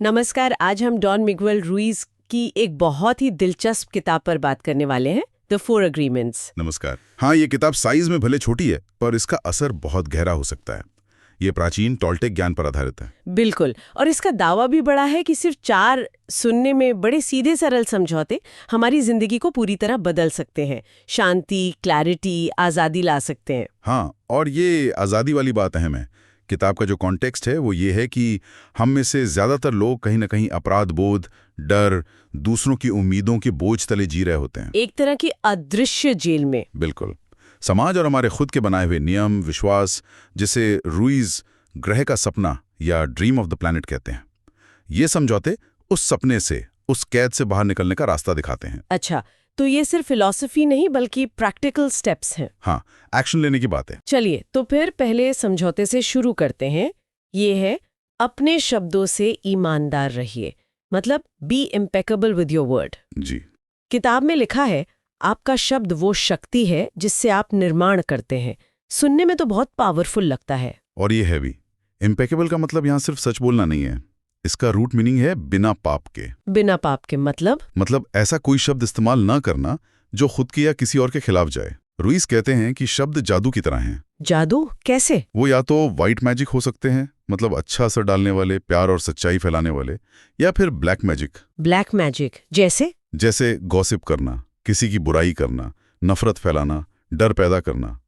नमस्कार। आज हम डॉन मिगुएल रुइज की एक बहुत ही दिलचस्प किताब पर बात करने वाले हैं, द 4 अग्रीमेंट्स। नमस्कार। हाँ, ये किताब साइज में भले छोटी है पर इसका असर बहुत गहरा हो सकता है। ये प्राचीन टोल्टेक ज्ञान पर आधारित है। बिल्कुल। और इसका दावा भी बड़ा है कि सिर्फ 4 सुनने में बड़े सीधे सरल समझौते हमारी जिंदगी को पूरी तरह बदल सकते हैं, शांति, क्लैरिटी, आज़ादी ला सकते हैं। हाँ, और ये आज़ादी वाली बात अहम है। किताब का जो कॉन्टेक्स्ट है वो ये है कि हम में से ज़्यादातर लोग कहीं ना कहीं अपराध बोध, डर, दूसरों की उम्मीदों के बोझ तले जी रहे होते हैं, एक तरह की अदृश्य जेल में। बिल्कुल। समाज और हमारे खुद के बनाए हुए नियम, विश्वास, जिसे रुइज ग्रह का सपना या ड्रीम ऑफ द प्लैनेट कहते हैं, ये समझौते उस सपने से, उस कैद से बाहर निकलने का रास्ता दिखाते हैं। अच्छा, तो ये सिर्फ फिलॉसफी नहीं बल्कि प्रैक्टिकल स्टेप्स हैं। हाँ, एक्शन लेने की बात है। चलिए तो फिर पहले समझौते से शुरू करते हैं। ये है, अपने शब्दों से ईमानदार रहिए, मतलब be impeccable with your word. जी। किताब में लिखा है, आपका शब्द वो शक्ति है जिससे आप निर्माण करते हैं। सुनने में तो बहुत पावरफुल लगता है। और ये है भी। इम्पेकेबल का मतलब यहाँ सिर्फ सच बोलना नहीं है, इसका रूट मीनिंग है बिना पाप के। बिना पाप के मतलब ऐसा कोई शब्द इस्तेमाल ना करना जो खुद के या किसी और के खिलाफ जाए। रुइस कहते हैं कि शब्द जादू की तरह हैं। जादू कैसे? वो या तो वाइट मैजिक हो सकते हैं, मतलब अच्छा असर डालने वाले, प्यार और सच्चाई फैलाने वाले, या फिर ब्लैक मैजिक। ब्लैक मैजिक जैसे गॉसिप करना, किसी की बुराई करना, नफरत फैलाना, डर पैदा करना।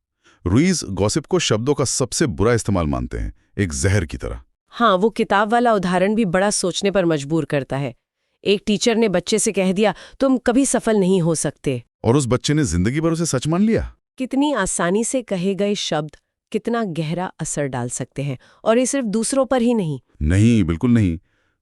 रुइस गॉसिप को शब्दों का सबसे बुरा इस्तेमाल मानते हैं, एक जहर की तरह। हाँ, वो किताब वाला उदाहरण भी बड़ा सोचने पर मजबूर करता है। एक टीचर ने बच्चे से कह दिया, तुम कभी सफल नहीं हो सकते, और उस बच्चे ने जिंदगी भर उसे सच मान लिया। कितनी आसानी से कहे गए शब्द कितना गहरा असर डाल सकते हैं, और ये सिर्फ दूसरों पर ही नहीं। नहीं, बिल्कुल नहीं।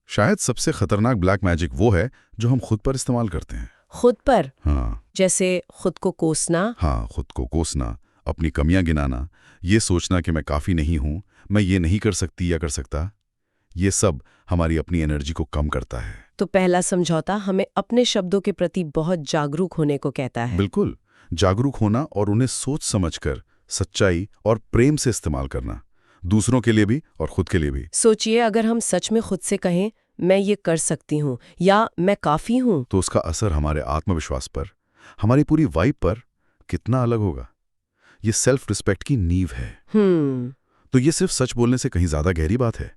शायद सबसे खतरनाक ब्लैक मैजिक वो है जो हम खुद पर इस्तेमाल करते हैं। खुद पर? हाँ। जैसे खुद को कोसना। हाँ, खुद को कोसना, अपनी कमियां गिनाना, ये सोचना कि मैं काफी नहीं हूं, मैं ये नहीं कर सकती या कर सकता। ये सब हमारी अपनी एनर्जी को कम करता है। तो पहला समझौता हमें अपने शब्दों के प्रति बहुत जागरूक होने को कहता है। बिल्कुल, जागरूक होना और उन्हें सोच समझकर, सच्चाई और प्रेम से इस्तेमाल करना, दूसरों के लिए भी और खुद के लिए भी। सोचिए, अगर हम सच में खुद से कहें, मैं ये कर सकती हूँ या मैं काफी हूँ, तो उसका असर हमारे आत्मविश्वास पर, हमारी पूरी वाइब पर कितना अलग होगा। ये सेल्फ रिस्पेक्ट की नींव है। तो ये सिर्फ सच बोलने से कहीं ज्यादा गहरी बात है,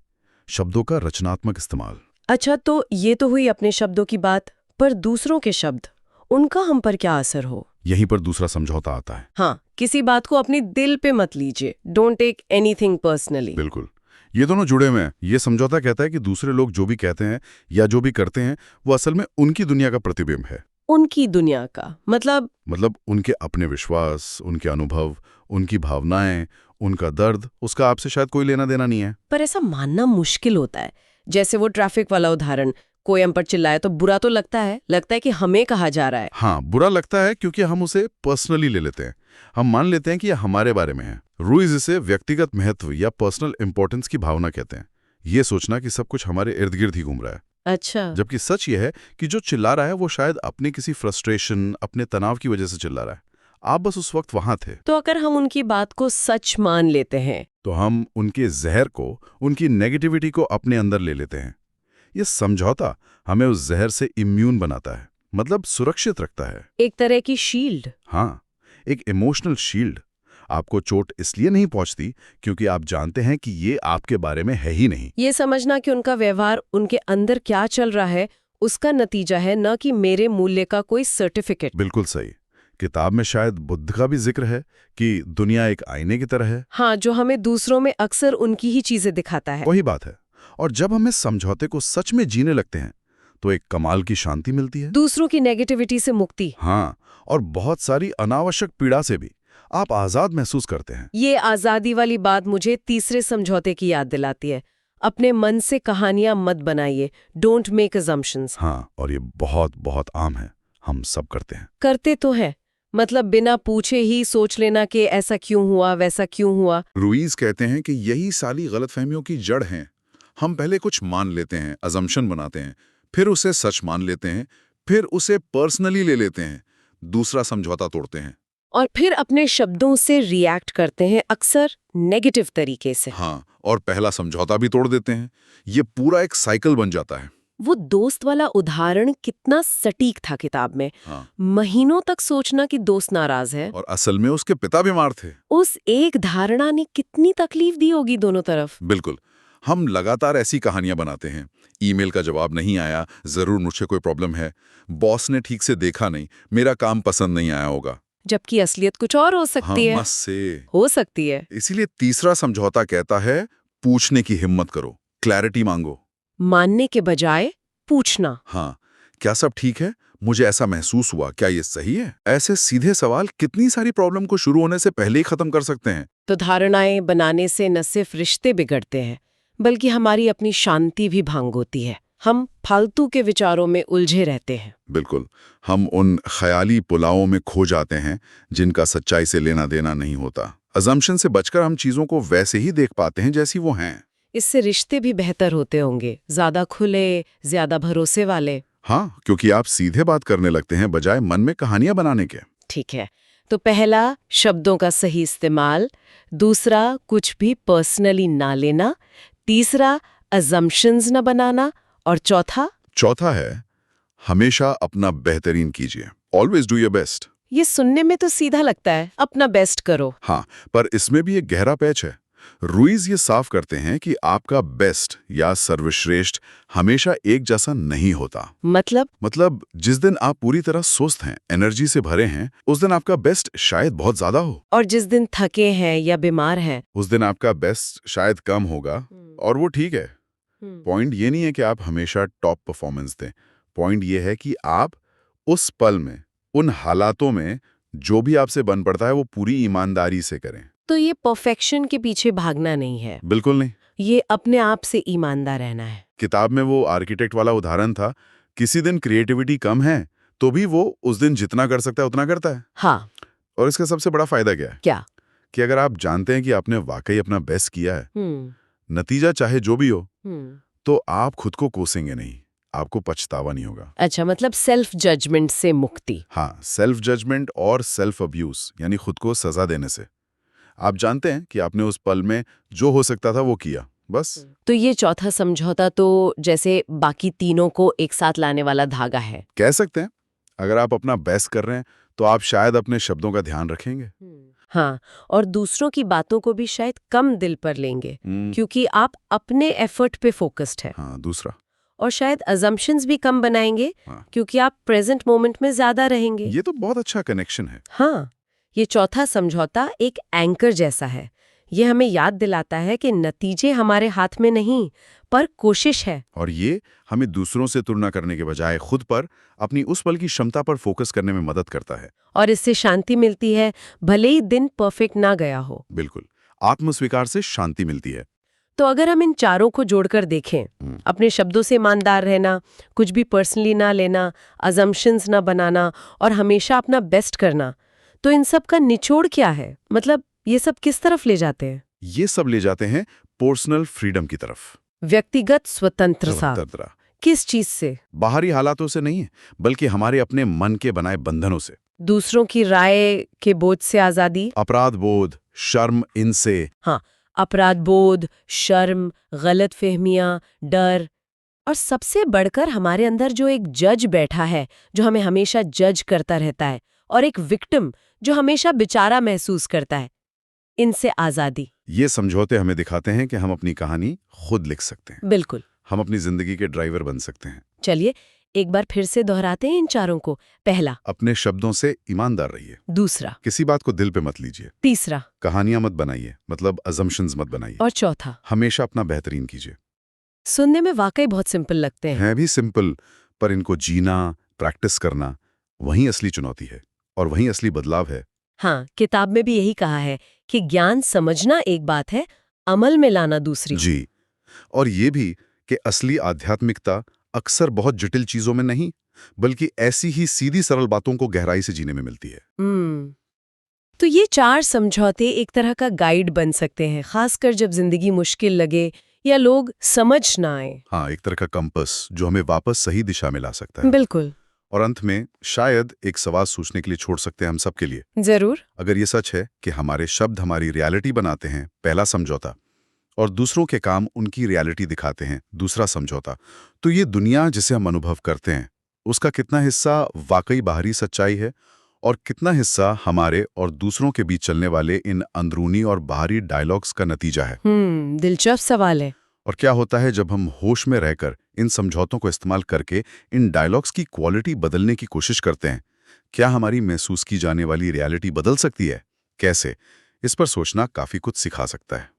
शब्दों का रचनात्मक इस्तेमाल। अच्छा, तो ये तो हुई अपने शब्दों की बात, पर दूसरों के शब्द, उनका हम पर क्या असर हो? यहीं पर दूसरा समझौता आता है। हाँ, किसी बात को अपनी दिल पे मत लीजिए। Don't take anything personally. बिल्कुल, ये दोनों जुड़े हुए हैं। ये समझौता कहता है कि दूसरे लोग जो भी कहते हैं या जो भी करते हैं वो असल में उनकी दुनिया का प्रतिबिंब है। उनकी दुनिया का मतलब उनके अपने विश्वास, उनके अनुभव, उनकी भावनाएं, उनका दर्द, उसका आपसे शायद कोई लेना देना नहीं है। पर ऐसा मानना मुश्किल होता है। जैसे वो ट्रैफिक वाला उदाहरण, कोई हम पर चिल्लाए तो बुरा तो लगता है कि हमें कहा जा रहा है। हाँ, बुरा लगता है क्योंकि हम उसे पर्सनली ले लेते हैं। हम मान लेते हैं कि यह हमारे बारे में है। रुइज इसे व्यक्तिगत महत्व या पर्सनल इंपॉर्टेंस की भावना कहते हैं। ये सोचना कि सब कुछ हमारे इर्द गिर्द ही घूम रहा है। अच्छा। जबकि सच ये है कि जो चिल्ला रहा है वो शायद अपने किसी फ्रस्ट्रेशन, अपने तनाव की वजह से चिल्ला रहा है। आप बस उस वक्त वहां थे। तो अगर हम उनकी बात को सच मान लेते हैं, तो हम उनके जहर को, उनकी नेगेटिविटी को अपने अंदर ले लेते हैं। ये समझौता हमें उस जहर से इम्यून बनाता है, मतलब सुरक्षित रखता है। एक तरह की शील्ड। हाँ, एक इमोशनल शील्ड। आपको चोट इसलिए नहीं पहुंचती क्योंकि आप जानते हैं कि ये आपके बारे में है ही नहीं। ये समझना कि उनका व्यवहार उनके अंदर क्या चल रहा है उसका नतीजा है, न कि मेरे मूल्य का कोई सर्टिफिकेट। बिल्कुल सही। किताब में शायद बुद्ध का भी जिक्र है कि दुनिया एक आईने की तरह है। हाँ, जो हमें दूसरों में अक्सर उनकी ही चीजें दिखाता है। वही बात है। और जब हम इस समझौते को सच में जीने लगते हैं तो एक कमाल की शांति मिलती है। दूसरों की नेगेटिविटी से मुक्ति। हाँ, और बहुत सारी अनावश्यक पीड़ा से भी आप आजाद महसूस करते हैं। ये आजादी वाली बात मुझे तीसरे समझौते की याद दिलाती है। अपने मन से कहानियां मत बनाइए। Don't make assumptions. हाँ, और ये बहुत बहुत आम है, हम सब करते तो हैं, मतलब बिना पूछे ही सोच लेना कि ऐसा क्यों हुआ, वैसा क्यों हुआ। रुइज कहते हैं कि यही सारी गलतफहमियों की जड़ हैं। हम पहले कुछ मान लेते हैं, अजम्पशन बनाते हैं, फिर उसे सच मान लेते हैं, फिर उसे पर्सनली ले लेते हैं, दूसरा समझौता तोड़ते हैं। और फिर अपने शब्दों से रिएक्ट करते हैं, अक्सर नेगेटिव तरीके से। हाँ, और पहला समझौता भी तोड़ देते हैं। ये पूरा एक साइकिल बन जाता है। वो दोस्त वाला उदाहरण कितना सटीक था किताब में। हाँ। महीनों तक सोचना कि दोस्त नाराज है, और असल में उसके पिता बीमार थे। उस एक धारणा ने कितनी तकलीफ दी होगी दोनों तरफ। बिल्कुल। हम लगातार ऐसी कहानियां बनाते हैं। ईमेल का जवाब नहीं आया, जरूर मुझे कोई प्रॉब्लम है, बॉस ने ठीक से देखा नहीं, मेरा काम पसंद नहीं आया होगा। जबकि असलियत कुछ और हो सकती है। हो सकती है। इसीलिए तीसरा समझौता कहता है, पूछने की हिम्मत करो, क्लैरिटी मांगो। मानने के बजाय पूछना। हाँ, क्या सब ठीक है? मुझे ऐसा महसूस हुआ, क्या ये सही है? ऐसे सीधे सवाल कितनी सारी प्रॉब्लम को शुरू होने से पहले ही खत्म कर सकते हैं। तो धारणाएं बनाने से न सिर्फ रिश्ते बिगड़ते हैं, बल्कि हमारी अपनी शांति भी भंग होती है। हम फालतू के विचारों में उलझे रहते हैं। बिल्कुल। हम उन ख्याली पुलावों में खो जाते हैं जिनका सच्चाई से लेना देना नहीं होता। अजम्पशन से बचकर हम चीजों को वैसे ही देख पाते हैं जैसी वो हैं। इससे रिश्ते भी बेहतर होते होंगे, ज्यादा खुले, ज्यादा भरोसे वाले। हाँ, क्योंकि आप सीधे बात करने लगते हैं बजाय मन में कहानियां बनाने के। ठीक है, तो पहला शब्दों का सही इस्तेमाल, दूसरा कुछ भी पर्सनली ना लेना, तीसरा अजम्पशंस न बनाना, और चौथा है हमेशा अपना बेहतरीन कीजिए। Always do your best. ये सुनने में तो सीधा लगता है, अपना बेस्ट करो। हाँ, पर इसमें भी एक गहरा पैच है। रुइज ये साफ करते हैं कि आपका बेस्ट या सर्वश्रेष्ठ हमेशा एक जैसा नहीं होता। मतलब जिस दिन आप पूरी तरह स्वस्थ हैं, एनर्जी से भरे हैं, उस दिन आपका बेस्ट शायद बहुत ज्यादा हो। और जिस दिन थके हैं या बीमार हैं, उस दिन आपका बेस्ट शायद कम होगा। और वो ठीक है। पॉइंट ये नहीं है कि आप हमेशा टॉप परफॉर्मेंस दें। पॉइंट ये है कि आप उस पल में, उन हालातों में जो भी आपसे बन पड़ता है वो पूरी ईमानदारी से करें। तो ये परफेक्शन के पीछे भागना नहीं है। बिल्कुल नहीं। ये अपने आप से ईमानदार रहना है। किताब में वो आर्किटेक्ट वाला उदाहरण था, किसी दिन क्रिएटिविटी कम है तो भी वो उस दिन जितना कर सकता है उतना करता है। हाँ। और इसका सबसे बड़ा फायदा क्या है? क्या? कि अगर आप जानते हैं कि आपने वाकई अपना बेस्ट किया है, नतीजा चाहे जो भी हो, तो आप खुद को कोसेंगे नहीं, आपको पछतावा नहीं होगा। अच्छा, मतलब सेल्फ जजमेंट से मुक्ति। हाँ, सेल्फ जजमेंट और सेल्फ अब्यूज, यानी खुद को सजा देने से। आप जानते हैं कि आपने उस पल में जो हो सकता था वो किया, बस। तो ये चौथा समझौता तो जैसे बाकी तीनों को एक साथ लाने वाला धागा है, कह सकते हैं। अगर आप अपना बेस्ट कर रहे हैं तो आप शायद अपने शब्दों का ध्यान रखेंगे। हाँ, और दूसरों की बातों को भी शायद कम दिल पर लेंगे, क्योंकि आप अपने एफर्ट पे फोकस्ड है। हाँ, दूसरा। और शायद अजम्पशंस भी कम बनाएंगे, क्योंकि आप प्रेजेंट मोमेंट में ज्यादा रहेंगे। ये तो बहुत अच्छा कनेक्शन है। हाँ, ये चौथा समझौता एक एंकर जैसा है। ये हमें याद दिलाता है कि नतीजे हमारे हाथ में नहीं, पर कोशिश है। और ये हमें दूसरों से तुलना करने के बजाय खुद पर, अपनी उस पल की क्षमता पर फोकस करने में मदद करता है। और इससे शांति मिलती है, भले ही दिन परफेक्ट ना गया हो। बिल्कुल, आत्मस्वीकार से शांति मिलती है। तो अगर हम इन चारों को जोड़कर देखें, अपने शब्दों से ईमानदार रहना, कुछ भी पर्सनली ना लेना, अजम्पशंस ना बनाना और हमेशा अपना बेस्ट करना, तो इन सब का निचोड़ क्या है? मतलब ये सब किस तरफ ले जाते हैं? ये सब ले जाते हैं पर्सनल फ्रीडम की तरफ। व्यक्तिगत स्वतंत्रता। किस चीज से? बाहरी हालातों से नहीं है, बल्कि हमारे अपने मन के बनाए बंधनों से। दूसरों की राय के बोझ से आजादी, अपराध बोध, शर्म, इनसे। हाँ, अपराध बोध, शर्म, गलत फहमियां, डर, और सबसे बढ़कर हमारे अंदर जो एक जज बैठा है, जो हमें हमेशा जज करता रहता है, और एक विक्टिम जो हमेशा बेचारा महसूस करता है, इनसे आजादी। ये समझौते हमें दिखाते हैं कि हम अपनी कहानी खुद लिख सकते हैं। बिल्कुल। हम अपनी जिंदगी के ड्राइवर बन सकते हैं। चलिए एक बार फिर से दोहराते हैं इन चारों को। पहला, अपने शब्दों से ईमानदार रहिए। दूसरा, किसी बात को दिल पे मत लीजिए। तीसरा, कहानियां मत बनाइए, मतलब अजम्पशंस मत बनाइए। और चौथा, हमेशा अपना बेहतरीन कीजिए। सुनने में वाकई बहुत सिंपल लगते हैं। भी सिंपल, पर इनको जीना, प्रैक्टिस करना, वही असली चुनौती है और वही असली बदलाव है। हाँ, किताब में भी यही कहा है कि ज्ञान समझना एक बात है, अमल में लाना दूसरी। जी, और ये भी कि असली आध्यात्मिकता अक्सर बहुत जटिल चीजों में नहीं, बल्कि ऐसी ही सीधी सरल बातों को गहराई से जीने में मिलती है। तो ये 4 समझौते एक तरह का गाइड बन सकते हैं, खासकर जब जिंदगी मुश्किल लगे या लोग समझ ना आए। हाँ, एक तरह का कंपास जो हमें वापस सही दिशा में ला सकता है। बिल्कुल। और अंत में शायद एक सवाल सोचने के लिए छोड़ सकते हैं हम सबके लिए। जरूर। अगर ये सच है कि हमारे शब्द हमारी रियलिटी बनाते हैं, पहला समझौता, और दूसरों के काम उनकी रियलिटी दिखाते हैं, दूसरा समझौता, तो ये दुनिया जिसे हम अनुभव करते हैं उसका कितना हिस्सा वाकई बाहरी सच्चाई है और कितना हिस्सा हमारे और दूसरों के बीच चलने वाले इन अंदरूनी और बाहरी डायलॉग्स का नतीजा है? दिलचस्प सवाल है। और क्या होता है जब हम होश में रहकर इन समझौतों को इस्तेमाल करके इन डायलॉग्स की क्वालिटी बदलने की कोशिश करते हैं? क्या हमारी महसूस की जाने वाली रियलिटी बदल सकती है? कैसे? इस पर सोचना काफी कुछ सिखा सकता है।